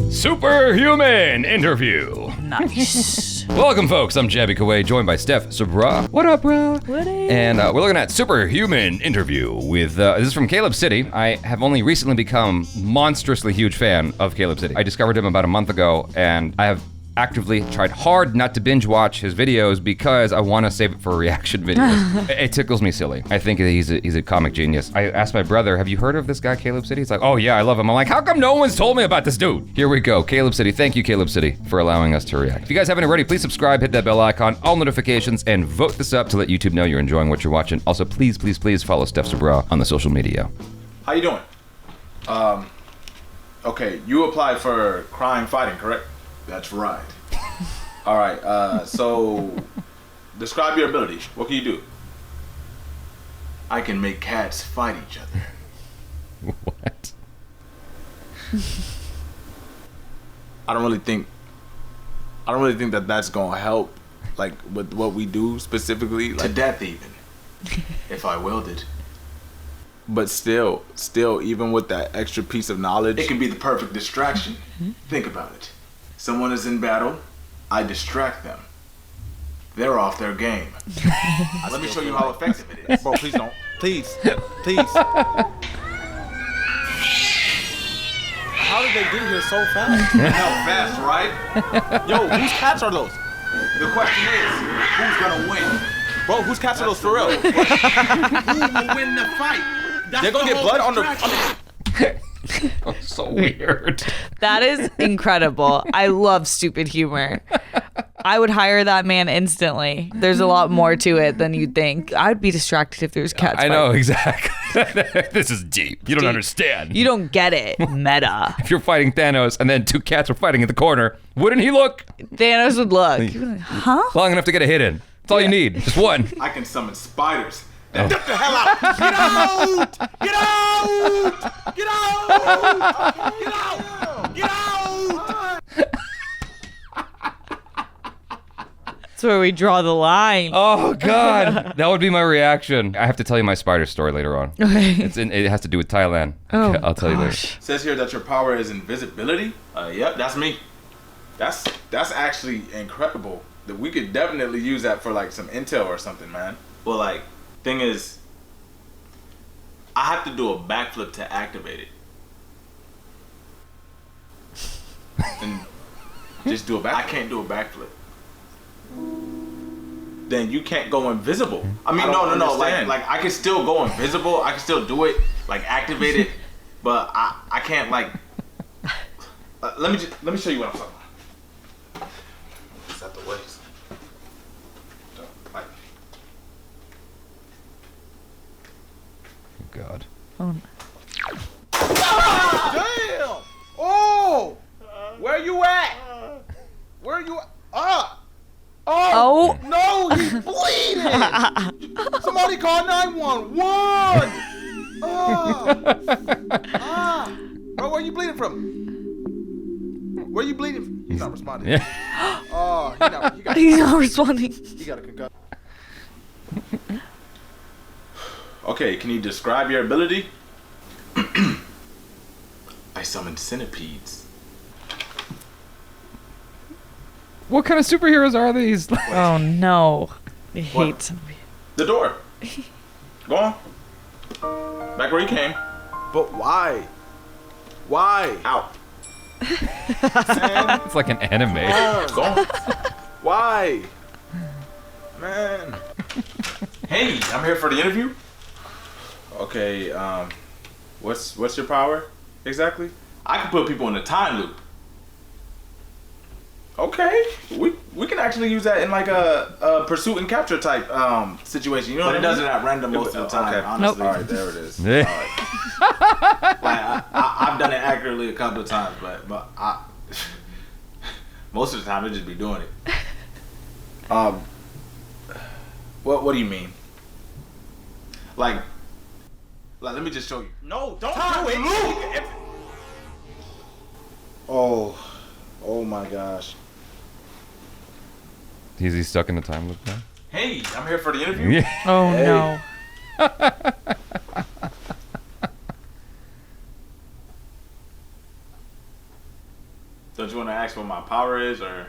Superhuman interview. Nice. Welcome, folks. I'm Jaby Koay, joined by Steph Sabraw. What up, bro? What up? And we're looking at Superhuman interview with, this is from CALEBCITY. I have only recently become monstrously huge fan of CALEBCITY. I discovered him about a month ago, and I have actively tried hard not to binge watch his videos because I want to save it for reaction videos. It tickles me silly. I think he's a comic genius. I asked my brother, have you heard of this guy, CALEBCITY? He's like, oh yeah, I love him. I'm like, how come no one's told me about this dude? Here we go, CALEBCITY. Thank you, CALEBCITY, for allowing us to react. If you guys haven't already, please subscribe, hit that bell icon, all notifications, and vote this up to let YouTube know you're enjoying what you're watching. Also, please, please, please follow Steph Sabraw on the social media. How you doing? Okay, you applied for crime fighting, correct? That's right. All right, so describe your ability. What can you do? I can make cats fight each other. What? I don't really think that that's gonna help, like with what we do specifically. To Like, death even. If I willed it. but still, even with that extra piece of knowledge, It can be the perfect distraction. Think about it. Someone is in battle, I distract them. They're off their game. let me show you how effective it is. Bro, please don't. Please. How did they get here so fast? How fast, right? Yo, whose cats are those? The question is, who's gonna win? Bro, whose cats are those for real? Who will win the fight? That's They're gonna the get whole blood on the. distraction. Oh, so weird. That is incredible. I love stupid humor. I would hire that man instantly. There's a lot more to it than you'd think. I'd be distracted if there was cats. I know, fighting. exactly. This is deep. You don't Deep. understand. You don't get it. Meta. If you're fighting Thanos and then two cats are fighting in the corner, wouldn't he look Thanos would look. He'd be like, huh? long enough to get a hit in? That's all you need, just one. I can summon spiders. Get the hell out! Get out! Get out! Get out! Get out! Get out! That's where we draw the line. Oh God, that would be my reaction. I have to tell you my spider story later on. Okay. It has to do with Thailand. Oh, I'll tell you later. gosh. It says here that your power is invisibility. Yep, that's me. That's actually incredible. That we could definitely use that for like some intel or something, man. Well, like, thing is, I have to do a backflip to activate it. And just do a I back. can't do a backflip. Then you can't go invisible. I mean, don't no. understand. Like I can still go invisible. I can still do it, like activate it, but I can't like. Let me show you what I'm talking about. It's at the waist. Like, God. Oh, Damn! Oh! Where you at? Where you at? Oh. No, he's bleeding! Somebody call 911! Bro, where you bleeding from? Where you bleeding from? He's not responding. Yeah. Oh, He's not responding. he got a concussion. Okay, can you describe your ability? I summon centipedes. What kind of superheroes are these? Oh no. I hate What? some. The door. Go on. Back where you came. But why? Why? Out. Man, It's like an anime. go on. Why? Man. Hey, I'm here for the interview. Okay, what's your power exactly? I can put people in a time loop. Okay, we can actually use that in like a pursuit and capture type situation. You know But what it I does it mean? at random most of the time, Okay. honestly. All right, there it is. Yeah. All right. Like, I've done it accurately a couple of times, but most of the time I just be doing it. What do you mean? Like, let me just show you. No, don't do it. Oh my gosh. Is he stuck in the time loop now? Hey, I'm here for the interview. Yeah. Oh Hey. no. Don't you want to ask what my power is, or?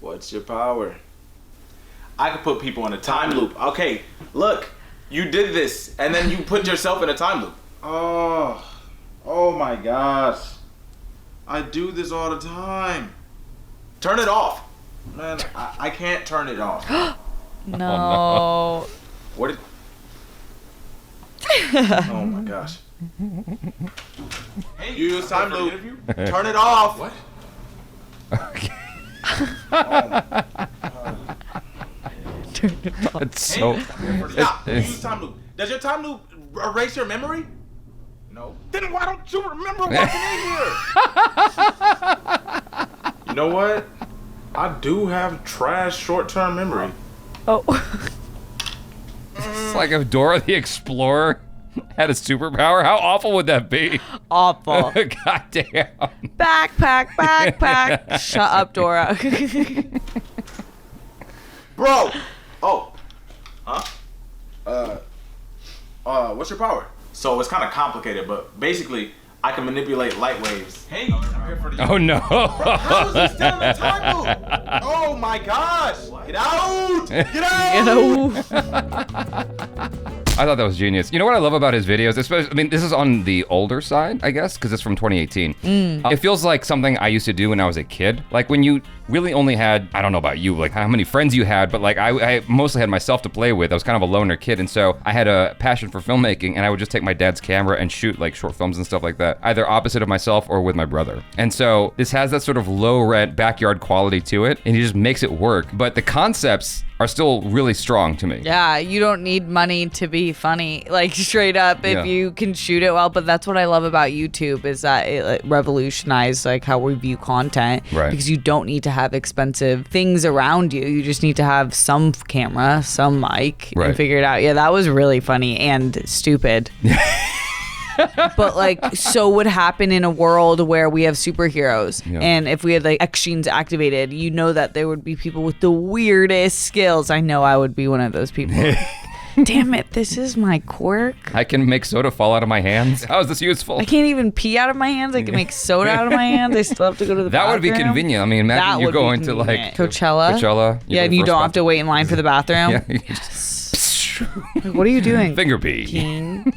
What's your power? I could put people in a time loop. Okay, look, you did this, and then you put yourself in a time loop. Oh my gosh. I do this all the time. Turn it off. Man, I can't turn it off. No. What did... Oh my gosh. Hey, you use time loop. Turn it off. What? Okay. Turn it off. It's so. Stop. Use time loop. Does your time loop erase your memory? No. Then why don't you remember walking in here? You know what? I do have trash short-term memory. Oh. It's like if Dora the Explorer had a superpower. How awful would that be? Awful. God damn. Backpack. Shut up, Dora. Bro. Oh. Huh? What's your power? So it's kind of complicated, but basically, I can manipulate light waves. Hey, I'm here for the. Oh no. How is he still in the time loop? Oh my gosh! Get out! Get out! You know. I thought that was genius. You know what I love about his videos? Especially, I mean, this is on the older side, I guess, because it's from 2018. It feels like something I used to do when I was a kid. Like when you really only had, I don't know about you, like how many friends you had, but like I mostly had myself to play with. I was kind of a loner kid, and so I had a passion for filmmaking, and I would just take my dad's camera and shoot like short films and stuff like that, either opposite of myself or with my brother. And so this has that sort of low rent backyard quality to it, and he just makes it work. But the concepts are still really strong to me. Yeah, you don't need money to be funny, like straight up, if Yeah. you can shoot it well. But that's what I love about YouTube, is that it like, revolutionized like how we view content. Right. Because you don't need to have expensive things around you. You just need to have some camera, some mic, Right. and figure it out. Yeah, that was really funny and stupid. But like, so would happen in a world where we have superheroes, Yeah. and if we had like X genes activated, you know that there would be people with the weirdest skills. I know I would be one of those people. Damn it, this is my quirk. I can make soda fall out of my hands. How is this useful? I can't even pee out of my hands. I can make soda out of my hands. I still have to go to the That would be bathroom. convenient. I mean, imagine That you would be going to like convenient. Coachella. you Yeah, go and you for a don't have sponsor. to wait in line for the bathroom. Yeah, you just- Like, what are you doing? Finger pee. King?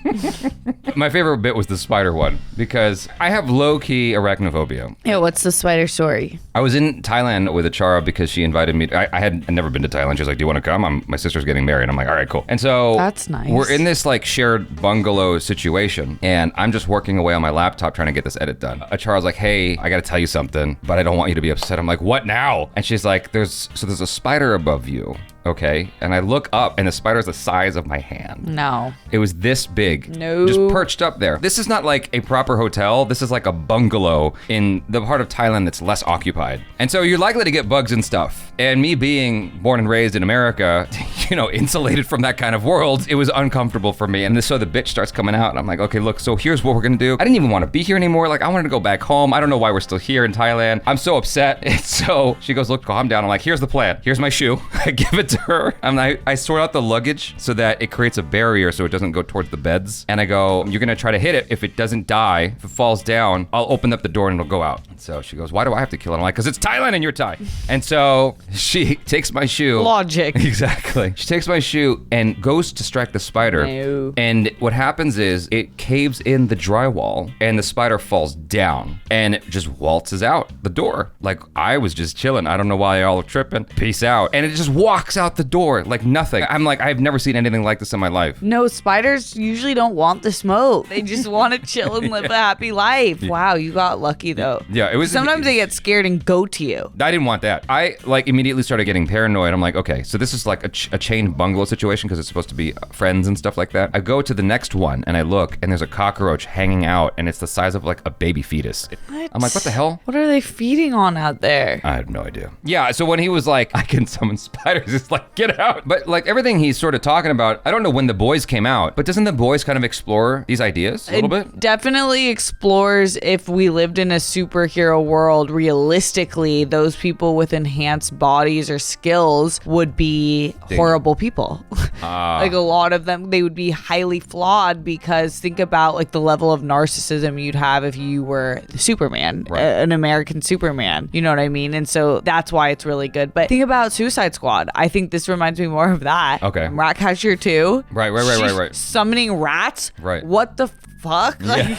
My favorite bit was the spider one because I have low-key arachnophobia. Yeah, what's the spider story? I was in Thailand with Achara because she invited me. I had never been to Thailand. She was like, "Do you want to come? My sister's getting married." I'm like, "All right, cool." And so That's nice. We're in this like shared bungalow situation, and I'm just working away on my laptop trying to get this edit done. Achara's like, "Hey, I got to tell you something, but I don't want you to be upset." I'm like, "What now?" And she's like, "There's a spider above you." Okay, and I look up, and the spider's the size of my hand. No. It was this big. No. Just perched up there. This is not like a proper hotel. This is like a bungalow in the part of Thailand that's less occupied. And so you're likely to get bugs and stuff. And me being born and raised in America, you know, insulated from that kind of world, it was uncomfortable for me. And so the bitch starts coming out, and I'm like, okay, look, so here's what we're gonna do. I didn't even want to be here anymore. Like, I wanted to go back home. I don't know why we're still here in Thailand. I'm so upset. And so she goes, look, calm down. I'm like, here's the plan. Here's my shoe. I give it to her. I sort out the luggage so that it creates a barrier so it doesn't go towards the beds. And I go, you're gonna try to hit it. If it doesn't die, if it falls down, I'll open up the door and it'll go out. So she goes, why do I have to kill it? I'm like, because it's Thailand and you're Thai. And so she takes my shoe. Logic. Exactly. She takes my shoe and goes to strike the spider. No. And what happens is it caves in the drywall and the spider falls down and it just waltzes out the door. Like I was just chilling. I don't know why y'all are tripping. Peace out. And it just walks out the door like nothing. I'm like, I've never seen anything like this in my life. No, spiders usually don't want the smoke. They just want to chill and live a happy life. Wow, you got lucky though. Yeah, it was. Sometimes they get scared and go to you. I didn't want that. I like immediately started getting paranoid. I'm like, okay, so this is like a chained bungalow situation because it's supposed to be friends and stuff like that. I go to the next one and I look and there's a cockroach hanging out and it's the size of like a baby fetus. What? I'm like, what the hell? What are they feeding on out there? I have no idea. Yeah, so when he was like, I can summon spiders, it's It's like, get out. But like everything he's sort of talking about, I don't know when The Boys came out, but doesn't The Boys kind of explore these ideas a little bit? Definitely explores if we lived in a superhero world, realistically, those people with enhanced bodies or skills would be horrible people. Like a lot of them, they would be highly flawed because think about like the level of narcissism you'd have if you were Superman, an American Superman. You know what I mean? And so that's why it's really good. But think about Suicide Squad. I think this reminds me more of that. Okay. Rat Catcher 2. Right. Summoning rats. Right. What the fuck? Like,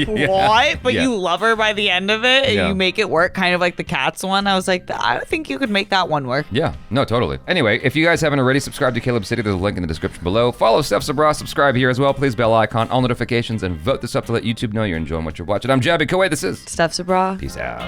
what? But you love her by the end of it and you make it work, kind of like the Cats one. I was like, I think you could make that one work. Yeah, no, totally. Anyway, if you guys haven't already, subscribe to Caleb City. There's a link in the description below. Follow Steph Sabraw, subscribe here as well. Please bell icon, all notifications, and vote this up to let YouTube know you're enjoying what you're watching. I'm Jaby Koay. This is Steph Sabraw. Peace out.